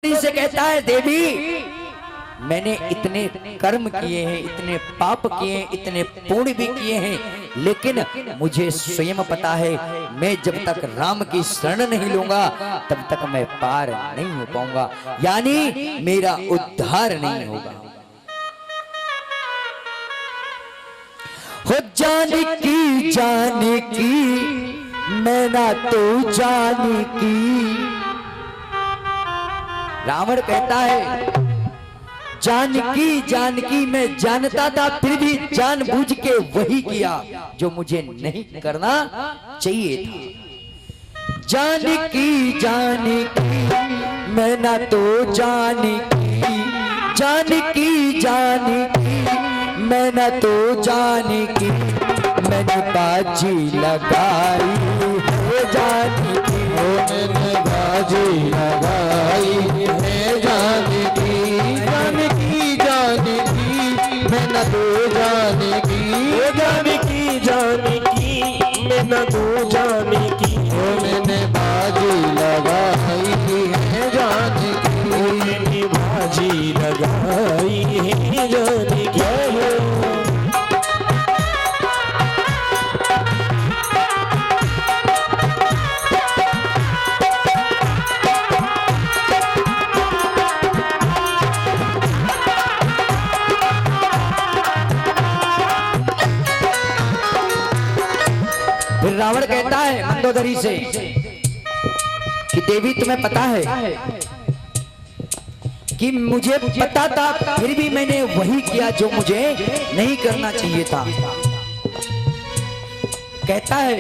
से कहता है देवी मैंने इतने कर्म किए हैं, इतने पाप किए हैं, इतने पुण्य भी किए हैं, लेकिन मुझे स्वयं पता है मैं जब तक राम की शरण नहीं लूंगा तब तक मैं पार नहीं हो पाऊंगा, यानी मेरा उद्धार नहीं होगा। हो जाने की मैं ना तो जाने की। रावण कहता है जानकी मैं जानता था, फिर भी जानबूझ के वही किया जो मुझे नहीं करना चाहिए था। जानकी मैं ना तो जानकी मैं ना तो जानकी, मैंने बाजी लगाई है जानकी, मैंने बाजी लगाई है जानकी, मैं न तो जानकी, मैं न तो जानकी, मैंने बाजी लगाई है जानकी, मैंने बाजी लगाई है जानकी। रावण कहता है मंदोदरी से कि देवी तुम्हें पता है कि मुझे पता था, फिर भी मैंने वही किया जो मुझे नहीं करना चाहिए था। कहता है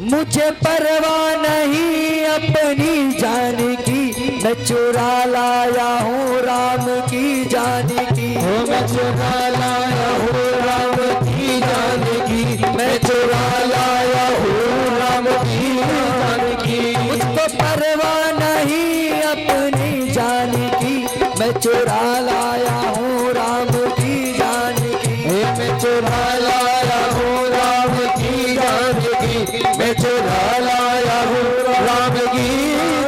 मुझे परवाह नहीं अपनी जान की, मैं चुरा लाया हूँ राम की जान की, मैं चुरा लाया हूँ राम की जान की, मैं चुरा लाया हूँ राम की जान की। मुझको परवाह नहीं अपनी जान की, मैं चुरा लाया हूँ राम की जान की, मैं चुरा लाया हूँ राम की जान की, मैं चुरा लाया हूँ राम की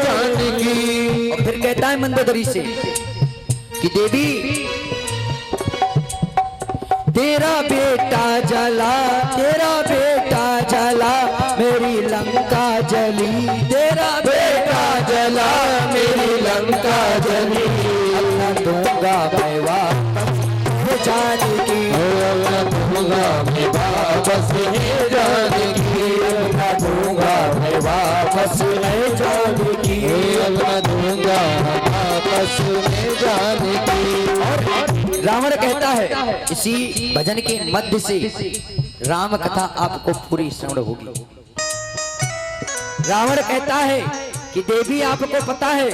जान की। और फिर कहता है मंदोदरी से कि देवी तेरा बेटा जला मेरी लंका जली, तेरा बेटा जला मेरी लंका जली, अपना दूंगा मैं वापस जानकी, दूंगा मैं वापस है जानकी, अपना दूंगा मैं वापस है जानकी, अपना दूंगा वापस है जानकी। और रावण कहता है इसी भजन के मध्य से राम कथा आपको पूरी श्रवण होगी। रावण कहता है कि देवी आपको पता है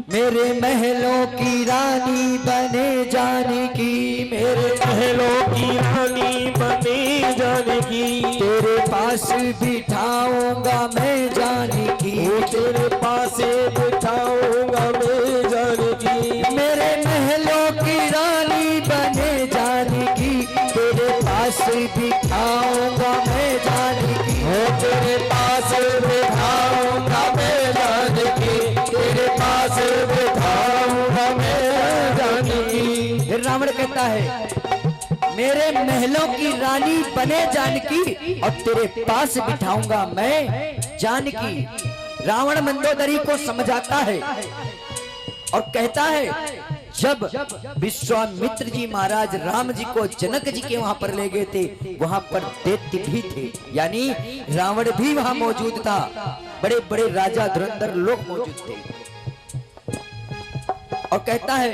मेरे महलों की रानी बने जानकी, मेरे महलों की रानी बने जानकी, तेरे पास बिठाऊंगा मैं जानकी, तेरे पास बिठाऊंगा मैं जानकी, मेरे महलों की रानी बने जानकी, तेरे पास बिठाऊंगा मैं जानकी, तेरे पास बिठाऊंगा मैं जानकी, तेरे पास बिठाऊंगा मैं जानकी। फिर रावण कहता है मेरे महलों की रानी बने जानकी और तेरे पास बिठाऊंगा मैं जानकी। रावण मंदोदरी को समझाता है और कहता है जब विश्वामित्र जी महाराज राम जी को जनक जी के वहां पर ले गए थे, वहां पर दैत्य भी थे, यानी रावण भी वहां मौजूद था, बड़े बड़े राजा धुरंधर लोग मौजूद थे। और कहता है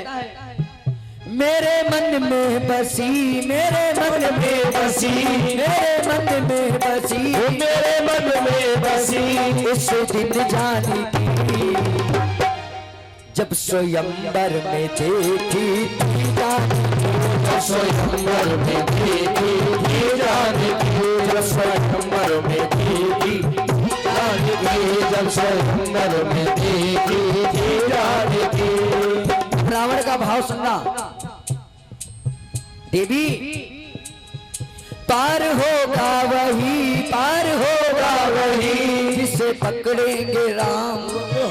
मेरे मन में बसी, मेरे मन में बसी, मेरे मन में बसी, मेरे मन में बसी, इस दिन जानकी जब स्वयंवर में देखी थी जानकी, स्वयंवर में देखी थी जानकी, जब स्वयंवर में देखी जानकी, जब स्वयंवर में देखी थी जानकी। रावण का भाव सुनना देवी पार होगा वही जिसे पकड़ेंगे राम,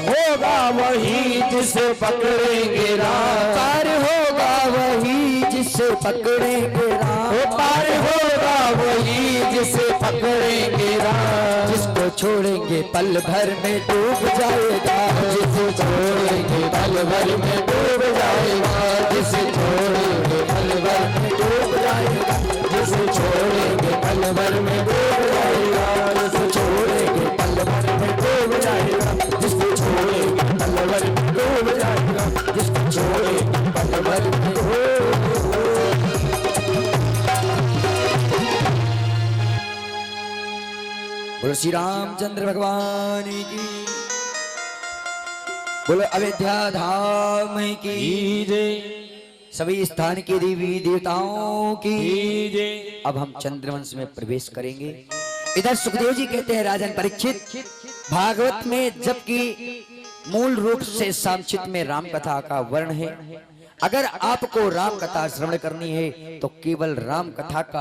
हो होगा वही जिसे पकड़ेंगे राम, पार होगा वही जिसे पकड़ेंगे राम, पार होगा वही जिसे पकड़ेंगे राम, जिसको छोड़ेंगे पल भर में डूब जाएगा, जिसे छोड़ेंगे पल भर में डूब जाएगा, जिसे छोड़ेंगे पल भर में डूब जाएगा, जिसे छोड़ेंगे पल भर में डूब जाएगा, जिसे छोड़ेंगे पल भर में डूब जाएगा, जिसको छोड़ेंगे पल भर में डूब जाएगा, जिसको छोड़ेंगे पल भर में बोलो श्री रामचंद्र भगवान की, बोलो अयोध्या धाम की जय, सभी स्थान के देवी देवताओं की जय। अब हम चंद्रवंश में प्रवेश करेंगे। इधर सुखदेव जी कहते हैं राजन परीक्षित, भागवत में जबकि मूल रूप से सामचित में राम कथा का वर्ण है, अगर आपको राम कथा श्रवण करनी है तो केवल राम कथा का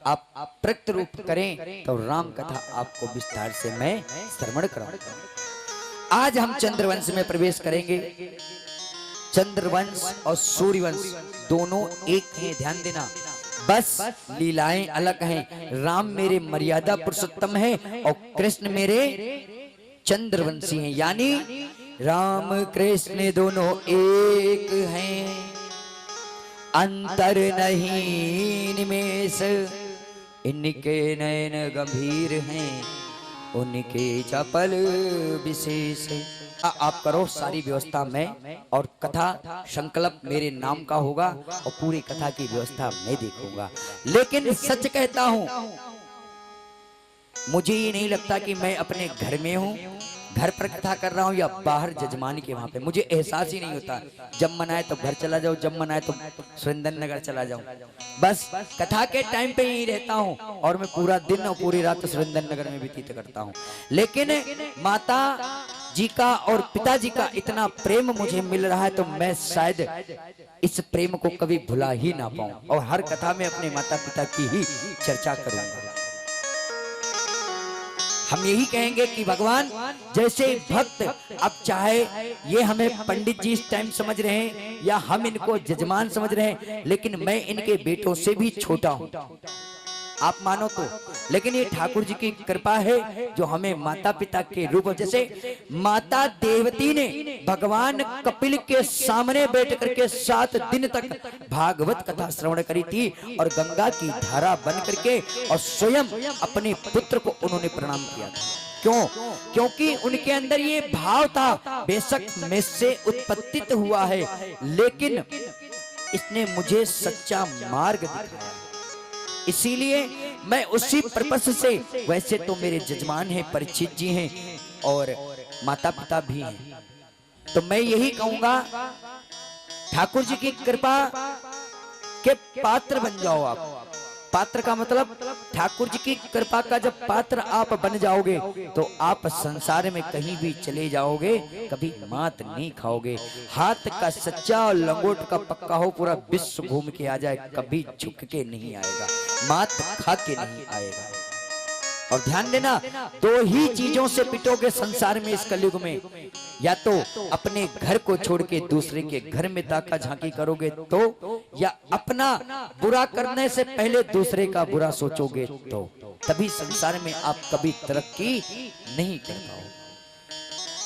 आप प्रक्त रूप करें तो राम कथा आपको विस्तार से मैं श्रवण कराऊंगा। आज हम चंद्रवंश में प्रवेश करेंगे। चंद्रवंश और सूर्यवंश दोनों एक हैं, ध्यान देना, बस लीलाएं अलग हैं। राम मेरे मर्यादा पुरुषोत्तम है और कृष्ण मेरे चंद्रवंशी हैं, यानी राम कृष्ण दोनों एक हैं, अंतर नहीं निमेष, इनके नयन गंभीर हैं, उनके चपल विशेष। आप करो सारी व्यवस्था में, और कथा संकल्प मेरे नाम का होगा और पूरी कथा की व्यवस्था मैं देखूंगा। लेकिन सच कहता हूं, मुझे ये नहीं लगता कि मैं अपने घर में हूं, घर पर कथा कर रहा हूं या बाहर जजमान के वहां पे, मुझे एहसास ही नहीं होता। जब मन आए तो घर चला जाऊं, जब मन आए तो सुरेंद्र नगर चला जाऊं, बस कथा के टाइम पे ही रहता हूं और मैं पूरा दिन और पूरी रात सुरेंद्र नगर में व्यतीत करता हूं। लेकिन माता जी का और पिताजी का इतना प्रेम मुझे मिल रहा है तो मैं शायद इस प्रेम को कभी भुला ही ना पाऊं और हर कथा में अपने माता पिता की ही चर्चा करूंगा। हम यही कहेंगे कि भगवान जैसे भक्त, अब चाहे ये हमें पंडित जी इस टाइम समझ रहे हैं या हम इनको जजमान समझ रहे हैं, लेकिन मैं इनके बेटों से भी छोटा हूं, आप मानो तो। लेकिन ये ठाकुर जी की कृपा है जो हमें माता पिता के रूप, जैसे माता देवती ने भगवान कपिल के सामने बैठ करके 7 दिन तक भागवत कथा श्रवण करी थी और गंगा की धारा बन करके और स्वयं अपने पुत्र को उन्होंने प्रणाम किया था। क्यों? क्योंकि उनके अंदर ये भाव था, बेशक मैं से उत्पत्तित हुआ है लेकिन इसने मुझे सच्चा मार्ग दिखाया, इसीलिए मैं उसी पर्पस से, वैसे तो मेरे जजमान हैं, परीक्षित जी हैं और माता पिता भी हैं, तो मैं यही कहूंगा ठाकुर जी की कृपा के पात्र बन जाओ आप। पात्र का मतलब ठाकुर जी की कृपा का जब पात्र आप बन जाओगे तो आप संसार में कहीं भी चले जाओगे कभी मात नहीं खाओगे। हाथ का सच्चा और लंगोट का पक्का हो, पूरा विश्व घूम के आ जाए, कभी झुक के नहीं आएगा, मात खा के नहीं आएगा। और ध्यान देना, 2 ही चीजों से पिटोगे संसार में इस कलयुग में, या तो अपने घर को छोड़ के दूसरे के घर में ताका झांकी करोगे तो, या अपना बुरा करने से पहले दूसरे का बुरा सोचोगे तो, तभी संसार में आप कभी तरक्की नहीं कर पाओगे।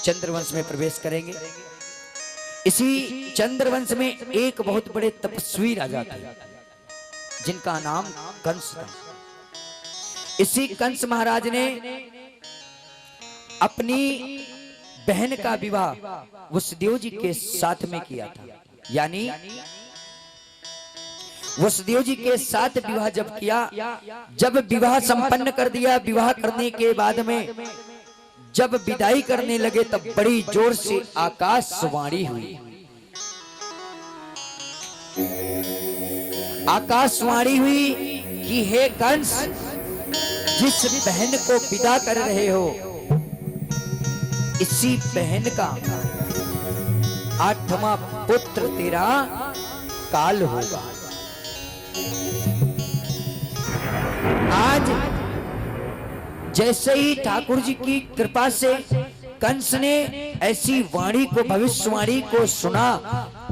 चंद्रवंश में प्रवेश करेंगे। इसी चंद्रवंश में एक बहुत बड़े तपस्वी राजा थे जिनका नाम कंस था। इसी कंस महाराज ने अपनी बहन का विवाह वसुदेव जी के साथ में किया था, यानी वसुदेव जी के साथ विवाह जब किया, जब विवाह संपन्न कर दिया, विवाह करने के बाद में जब विदाई करने लगे तब बड़ी जोर से आकाशवाणी हुई। आकाशवाणी हुई कि हे कंस, जिस बहन को विदा कर रहे हो इसी बहन का 8वां पुत्र तेरा काल होगा। आज जैसे ही ठाकुर जी की कृपा से कंस ने ऐसी वाणी को, भविष्यवाणी को सुना,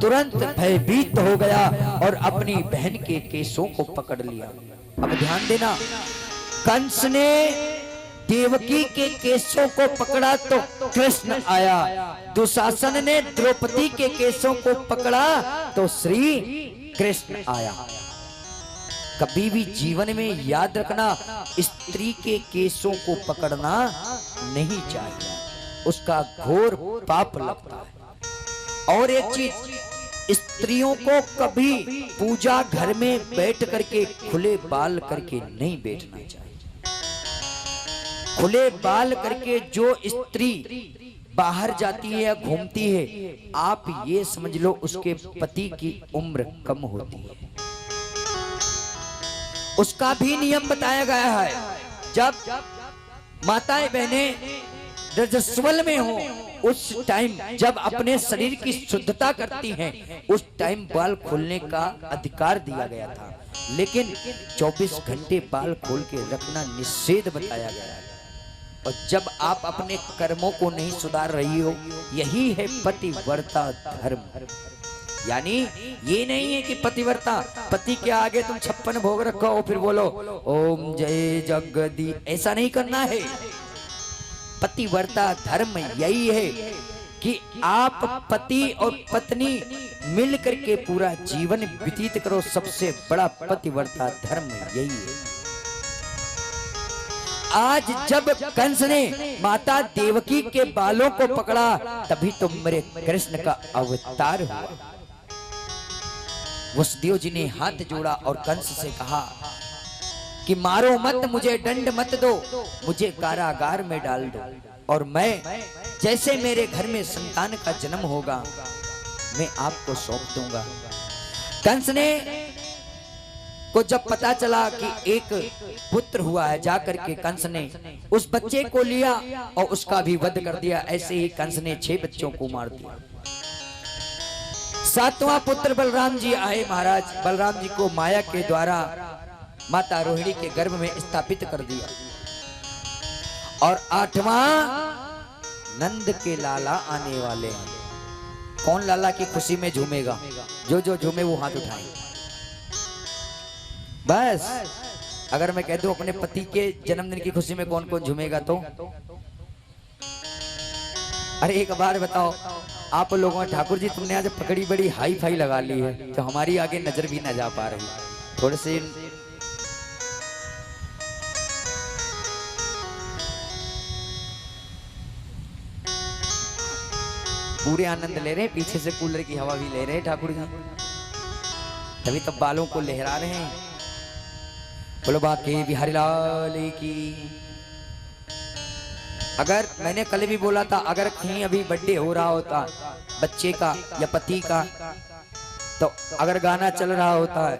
तुरंत भयभीत हो गया और अपनी बहन के केसों को पकड़ लिया। अब ध्यान देना, कंस ने देवकी के केसों को पकड़ा तो कृष्ण आया, दुशासन ने द्रौपदी के केसों को पकड़ा तो श्री कृष्ण आया। कभी भी जीवन में याद रखना, स्त्री के केसों को पकड़ना नहीं चाहिए, उसका घोर पाप लगता है। और एक चीज, स्त्रियों को कभी पूजा घर में बैठ करके खुले बाल करके नहीं बैठना चाहिए। खुले बाल करके जो स्त्री बाहर जाती है या घूमती है, आप ये समझ लो उसके पति की उम्र कम होती है। उसका भी नियम बताया गया है, जब माताएं बहनें रजस्वल में हो, उस टाइम जब अपने शरीर की शुद्धता करती हैं, उस टाइम बाल खोलने का अधिकार दिया गया था। लेकिन 24 घंटे बाल खोल के रखना निषेध बताया गया है। और जब आप अपने कर्मों को नहीं सुधार रही हो, यही है पतिव्रता धर्म। यानी ये नहीं है कि पतिव्रता, पति के आगे तुम 56 भोग रखो और फिर बोलो ओम जय जगदी, ऐसा नहीं करना है। पतिव्रता धर्म यही है कि आप पति और पत्नी मिल करके पूरा जीवन व्यतीत करो, सबसे बड़ा पतिव्रता धर्म यही है। आज जब कंस ने माता देवकी के बालों को पकड़ा, तभी तो मेरे कृष्ण का अवतार हुआ। वसुदेव जी ने हाथ जोड़ा और कंस से कहा कि मारो मत, मुझे दंड मत दो, मुझे कारागार में डाल दो, और मैं जैसे मेरे घर में संतान का जन्म होगा मैं आपको सौंप दूंगा। कंस ने को जब पता चला कि एक पुत्र हुआ है, जाकर के कंस ने उस बच्चे को लिया और उसका भी वध कर दिया। ऐसे ही कंस ने 6 बच्चों को मार दिया। 7वां पुत्र बलराम जी आए महाराज। बलराम जी को माया के द्वारा माता रोहिणी के गर्भ में स्थापित कर दिया। और 8वां नंद के लाला आने वाले हैं। कौन लाला की खुशी में झूमेगा? जो जो झूमे वो हाथ उठाए। बस अगर मैं कह दूं अपने पति के जन्मदिन की खुशी में कौन कौन झूमेगा तो? अरे एक बार बताओ आप लोगों ने, ठाकुर जी तुमने आज पकड़ी बड़ी हाई फाई लगा ली है, तो हमारी आगे नजर भी ना जा पा रही। थोड़े से पूरे आनंद ले रहे हैं, पीछे से कूलर की हवा भी ले रहे हैं ठाकुर जी, तभी तब बालों को लहरा रहे हैं। बोलो बाकी बिहारी लाल की। अगर मैंने कल भी बोला था, अगर कहीं अभी बर्थडे हो रहा होता बच्चे का या पति का, तो अगर गाना चल रहा होता है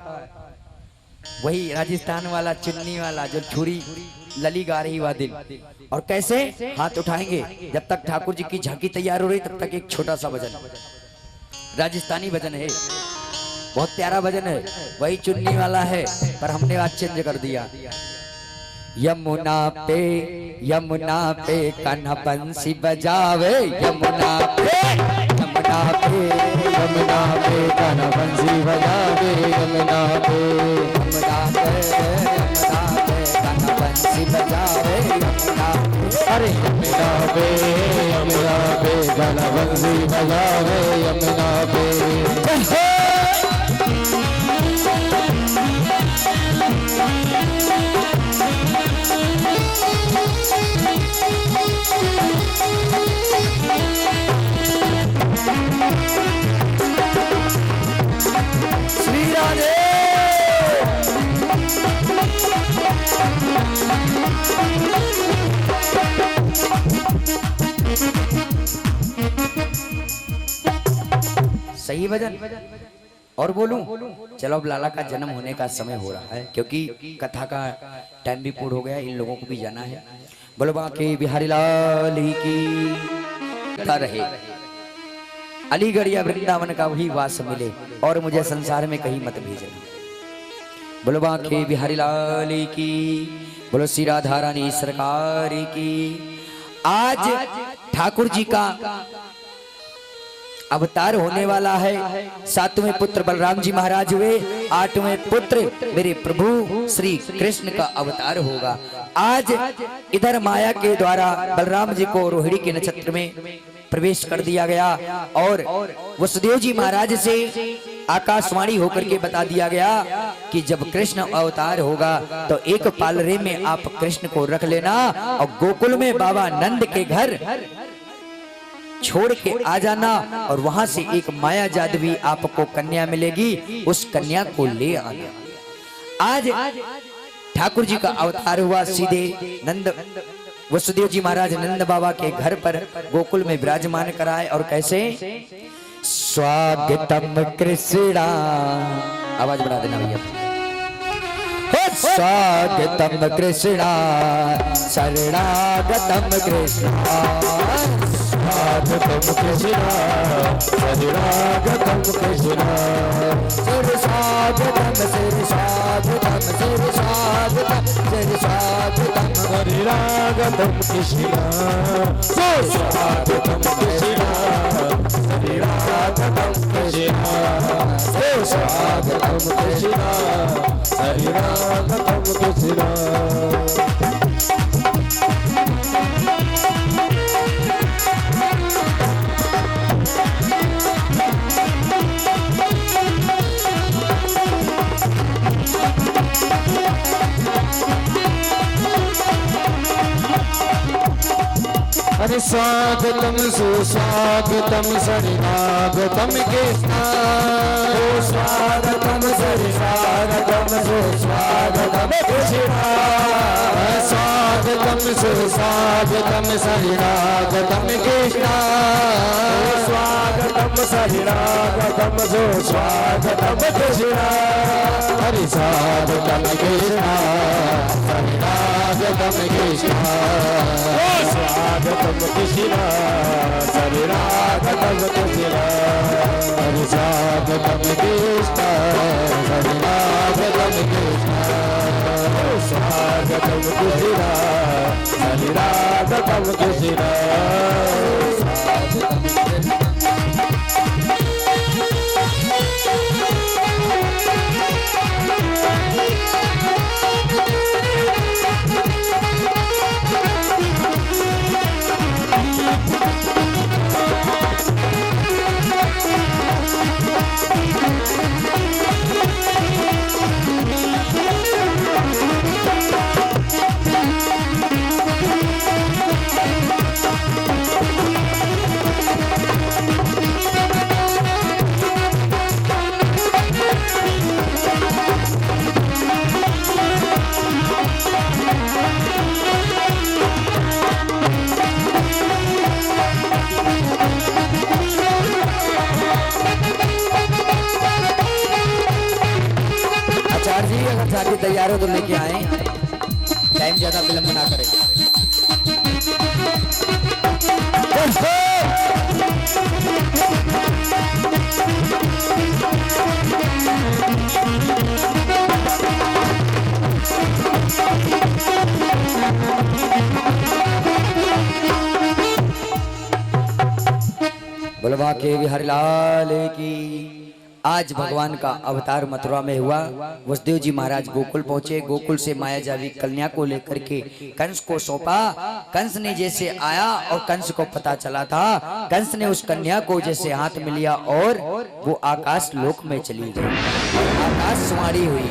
वही राजस्थान वाला चुन्नी वाला जो छुरी लली गा रही हुआ दिन, और कैसे हाथ उठाएंगे जब तक ठाकुर जी की झांकी तैयार हो रही, तब तक एक छोटा सा भजन, राजस्थानी भजन है, बहुत प्यारा भजन है, वही चुन्नी वाला है, पर हमने आज चेंज कर दिया। यमुना पे कान्हा बंसी बजावे, यमुना पे कान्हा बंसी बजावे, यमुना पे कान्हा बंसी बजावे, अरे यमुना पे कान्हा बंसी बजावे, यमुना पे। श्री राधे। सही भजन और बोलूं? चलो अब लाला का जन्म होने का समय हो रहा है, क्योंकि कथा का टाइम भी पूर्ण हो गया, इन लोगों को भी जाना है। बोलो बाकी बिहारी लाल की रहे, अलीगढ़ या वृंदावन का वही वास मिले, और मुझे संसार में कहीं मत भेजना। बोलो बाकी बिहारी लाल की, बोलो श्री राधा रानी सरकार की। आज ठाकुर जी का अवतार होने वाला है। 7वें पुत्र बलराम जी महाराज हुए, 8वें पुत्र मेरे प्रभु श्री कृष्ण का अवतार होगा। आज इधर माया के द्वारा बलराम जी को रोहिणी के नक्षत्र में प्रवेश कर दिया गया और वसुदेव जी महाराज से आकाशवाणी होकर के बता दिया गया कि जब कृष्ण अवतार होगा तो एक पालरे में आप कृष्ण को रख लेना और गोकुल में बाबा नंद के घर छोड़ के आ जाना और वहां से एक माया जादवी आपको कन्या मिलेगी, उस कन्या को ले आना। आज ठाकुर जी का अवतार हुआ, सीधे नंद वसुदेव जी महाराज नंद बाबा के घर पर गोकुल में विराजमान कराए। और कैसे? स्वागतम कृष्णा, आवाज बढ़ा देना भैया। स्वागतम कृष्णा शरणागतम कृष्णा, स्वागतम कृष्णा शरणागतम कृष्णा, सिर स्वागतम सिर स्वागतम सिर स्वागतम सिर स्वागतम शरणागतम कृष्णा, स्वागतम कृष्णा शरणागतम कृष्णा, स्वागतम कृष्णा शरणागतम कृष्णा। अरे स्वागतम सुस्वागतम शरणागतम कृष्णा, स्वागतम शरणागतम सुस्वागतम कृष्णा, स्वागतम सुस्वागतम शरणागतम कृष्णा, स्वागतम शरणागतम सुस्वागतम कृष्णा। हरि स्वागतम कृष्णा शरणागतम कृष्णा, स्वागतम कृष्णा शरणागतम कृष्णा, हरि स्वागतम कृष्णा शरणागतम कृष्णा, स्वागतम कृष्णा शरणागतम कृष्णा। साथी तैयार हो तो लेके आए, टाइम ज्यादा विलंब ना करें। बोलवा के बिहारी लाल की। आज भगवान का अवतार मथुरा में हुआ। वसुदेव जी महाराज गोकुल पहुंचे। गोकुल से माया जावी कन्या को लेकर के कंस को सौंपा। कंस ने जैसे आया और कंस को पता चला था, कंस ने उस कन्या को जैसे हाथ में लिया और वो आकाश लोक में चली गई, आकाशवाणी हुई।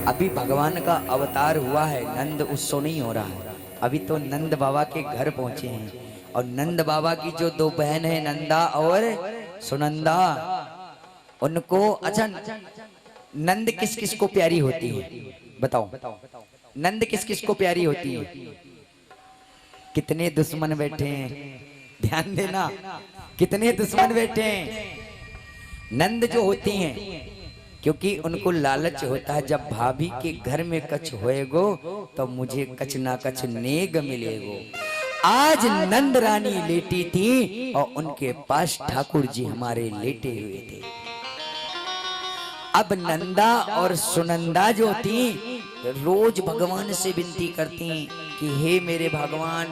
अभी भगवान का अवतार हुआ है, नंद उत्सव नहीं हो रहा है। अभी तो नंद बाबा के घर पहुंचे हैं और नंद बाबा की जो दो बहन है नंदा और सुनंदा, उनको अच्छा नंद किस किस को प्यारी होती है बताओ? नंद किस किस को प्यारी होती है? कितने दुश्मन बैठे हैं, ध्यान देना, कितने दुश्मन बैठे हैं। नंद जो होती हैं क्योंकि उनको लालच होता है, जब भाभी के घर में कछ होएगो तो मुझे कछ ना कछ नेग मिलेगो। आज नंद रानी लेटी थी और उनके पास ठाकुर जी हमारे लेटे हुए थे। अब नंदा और सुनंदा जो थी रोज भगवान से विनती करती कि हे मेरे भगवान,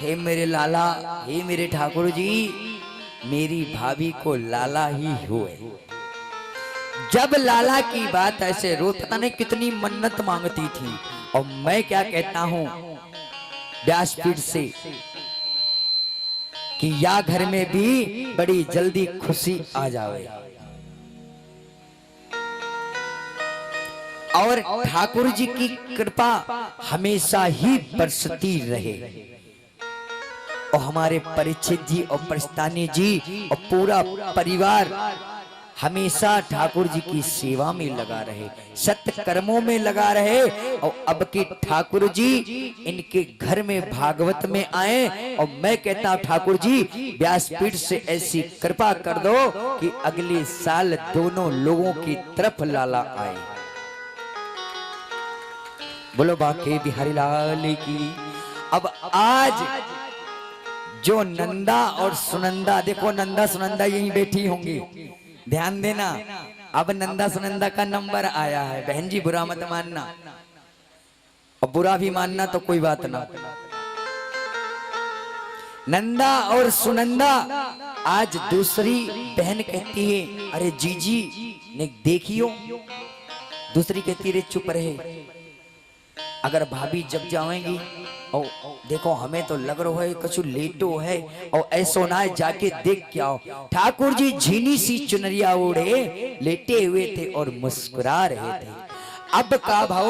हे मेरे लाला, हे मेरे ठाकुर जी, मेरी भाभी को लाला ही हुए। जब लाला की बात ऐसे रो, पता नहीं कितनी मन्नत मांगती थी। और मैं क्या कहता हूं व्यासपीठ से कि या घर में भी बड़ी जल्दी खुशी आ जावे। और ठाकुर जी की कृपा हमेशा ही बरसती रहे। और हमारे परीक्षित जी और परिस्तानी जी और पूरा परिवार हमेशा ठाकुर जी की सेवा में लगा रहे, सत्य कर्मों में लगा रहे। और अब के ठाकुर जी इनके घर में भागवत में आए। और मैं कहता हूं ठाकुर जी व्यासपीठ से ऐसी कृपा कर दो कि अगले साल दोनों लोगों की तरफ लाला आए। बोलो बाके बिहारी लाल की। अब आज जो नंदा और सुनंदा, देखो नंदा सुनंदा यहीं बैठी होंगी, ध्यान देना। अब नंदा सुनंदा का नंबर आया है। बहन जी बुरा मत मानना, और बुरा भी मानना तो कोई बात ना। नंदा और सुनंदा, आज दूसरी बहन कहती है अरे जीजी ने देखियो, दूसरी कहती रे चुप रहे, अगर भाभी जब जाएंगी और देखो हमें तो लग रहा है कछु लेटो है, और ऐसो ना जाके देख के आओ। ठाकुर जी झीनी सी चुनरिया ओढ़े लेटे हुए थे और मुस्कुरा रहे थे। अब का भाव,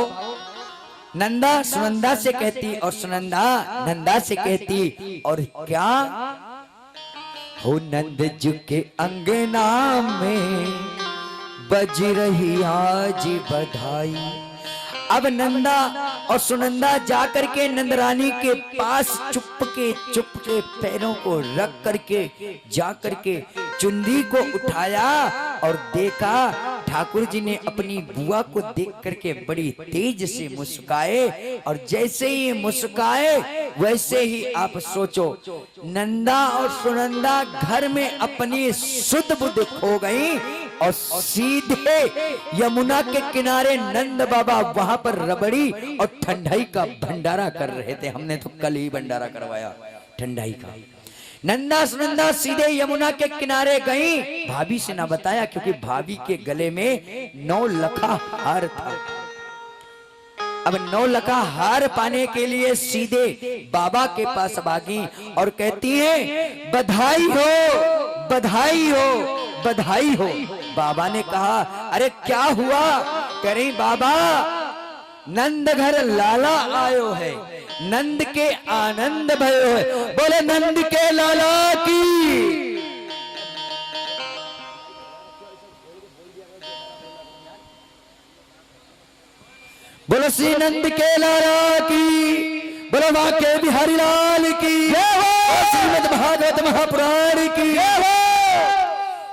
नंदा सुनंदा से कहती और सुनंदा नंदा से कहती, और क्या हो नंद जी के अंगना में बज रही आज बधाई। अब नंदा और सुनंदा जाकर के नंदरानी के पास चुपके पैरों को रख करके जाकर के चुंदी को उठाया और देखा ठाकुर जी ने अपनी बुआ को देख करके बड़ी तेज से मुस्काए। और जैसे ही मुस्काए वैसे ही आप सोचो नंदा और सुनंदा घर में अपनी सुध बुध खो गई और सीधे यमुना के किनारे नंद बाबा वहां पर रबड़ी और ठंडाई का भंडारा कर रहे थे। हमने तो कल ही भंडारा करवाया ठंडाई का। नंदा सुनंदा सीधे यमुना के किनारे गई। भाभी से ना बताया क्योंकि भाभी के गले में 9 लखा हार था। अब 9 लखा हार पाने के लिए सीधे बाबा के पास भागी और कहती है बधाई हो, बधाई हो, बधाई हो। बाबा ने कहा अरे क्या हुआ? कह रही बाबा नंद घर लाला आयो है, नंद के आनंद भयो है। बोले नंद के लाला की। बोलो श्री नंद के लाला की। बोलो बाके बिहारी लाल की। श्रीमद् भागवत महापुराण की।